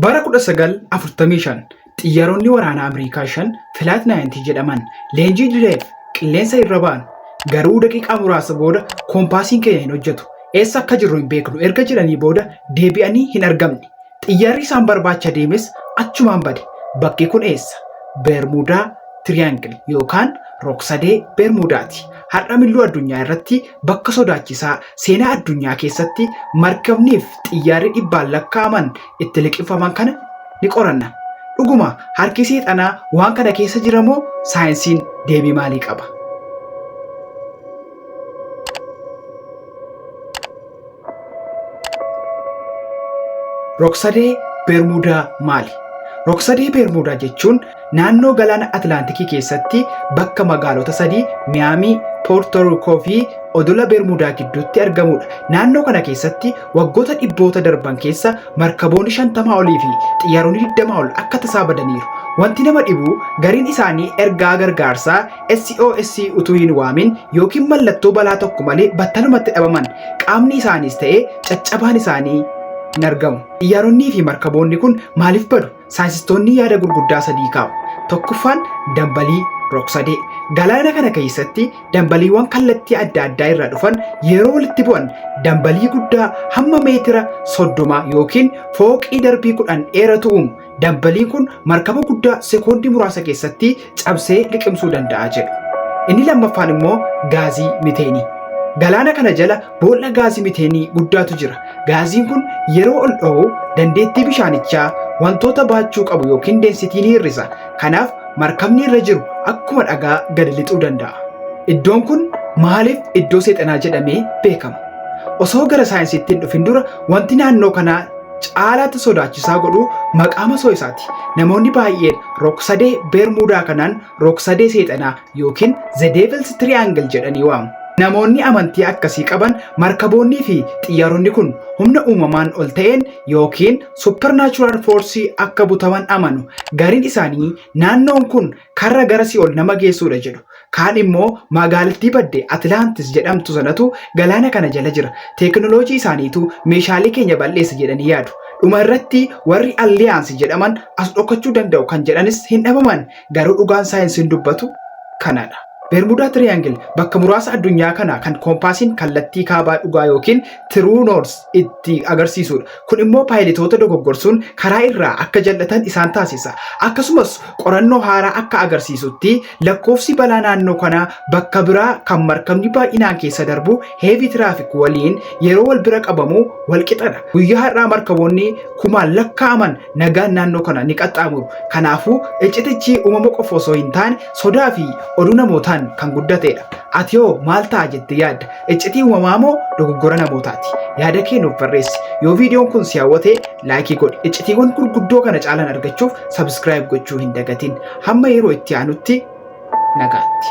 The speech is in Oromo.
Bara 1945 xiyyaaronni waraanaa Ameerikaa 5 Flight 90 jedhaman leenjii direef qilleensa irra ba'an. Garuu daqiiqaa muraasa booda koompaasiin keenya hin hojjetu. Eessa akka jirru hin beeknu erga jedhanii booda deebi'anii hin argamne. Xiyyaarri isaan barbaacha deemes achumaan bade. Bakki kun eessa? Bermuudaa Triangle yookaan Roksadee Bermuudaati. Har'a milluu addunyaa irratti bakka sodaachisaa seenaa addunyaa keessatti markabniif xiyyaarri dhibbaan lakkaa'aman itti liqimfaman kana ni qoranna. Dhuguma harki seexanaa waan kana keessa jira moo saayinsiin deebii maalii qaba? Roksadee Bermuudaa maali? Roksadee Bermuudaa jechuun naannoo galaana Atlaantikii keessatti bakka magaalota sadii Miyaamii, Poorto Riikoo fi odola Bermuudaa gidduutti argamudha. Naannoo kana keessatti waggoota dhibboota darban keessa markaboonni 50 olii fi xiyyaaronni 20 ol akka tasaa badaniiru. Wanti nama dhibu gariin isaanii ergaa gargaarsaa SOS utuu hin waamin yookiin mallattoo balaa tokko malee battalumatti dhabaman. Qaamni isaaniis ta'ee caccabaan isaanii hin argamu. Xiyyaaronnii fi markaboonni kun maaliif badu? Saayinsistoonni yaada gurguddaa sadii kaa'u. Tokkoffaan dambalii Roksadee. Galaana kana keessatti dambaliiwwan kallattii adda addaa irraa dhufan yeroo walitti bu'an dambalii guddaa hamma meetira 30 yookiin fooqii darbii 10 dheeratu uumu. Dambaliin kun markaba guddaa sekoondii muraasa keessatti cabsee liqimsuu danda'a jedhu. Inni lammaffaan immoo gaazii miteenii. Galaana kana jala boolla gaazii miteenii guddaatu jira. Gaaziin kun yeroo ol dho'u dandeettii bishaanichaa wantoota baachuu qabu yookiin densitii ni hir'isa. Kanaaf markabni irra jiru akkuma dhagaa gadi lixuu danda'a. Iddoon kun maaliif iddoo seexanaa jedhamee beekama? Osoo gara saayinsiitti hin dhufin dura wanti naannoo kanaa caalaatti sodaachisaa godhu maqaa masoo isaati. Namoonni baay'een Roksadee Bermuudaa kanaan Roksadee seexanaa yookiin The Devil's Triangle jedhanii waamu. Namoonni amantii akkasii qaban markaboonnii fi xiyyaaronni kun humna uumamaan ol ta'een yookiin supernatural force akka butaman amanu. Gariin isaanii naannoon kun karra gara si'ol nama geessuudha jedhu. Kaan immoo magaalattii badde Atlantis jedhamtu sanatu galaana kana jala jira. Teekinooloojii isaaniitu meeshaalee keenya balleessa jedhanii yaadu. Dhuma irratti warri Alliyaansi jedhaman as dhokachuu danda'u kan jedhanis hin dhabaman. Garuu dhugaan saayinsiin dubbatu kanadha. Bermuudaa Triangle bakka muraasa addunyaa kana kan koompaasiin kallattii kaabaa dhugaa yookiin True North itti agarsiisudha. Kun immoo paayilitoota dogoggorsuun karaa irraa akka jal'atan isaan taasisa. Akkasumas qorannoo haaraa akka agarsiisutti lakkoofsi balaa naannoo kanaa bakka biraa kan markabni baay'inaan keessa darbu heavy traffic waliin yeroo wal bira qabamu wal qixadha. Guyyaa har'aa markaboonni kumaan lakkaa'aman nagaan naannoo kana ni qaxxaamuru. Kanaafuu iccitichi uumama qofa osoo hin taane sodaa fi oduu namootaan kan guddateedha. Ati hoo maal ta'a jettee yaadda? Iccitii uumamaa moo dogoggora namootaati? Yaada kee nuuf barreessi. Yoo viidiyoon kun si hawwate laayikii godhi. Iccitiiwwan gurguddoo kana caalan argachuuf sabskiraayib gochuu hin dagatin. Hamma yeroo itti aanutti nagaatti.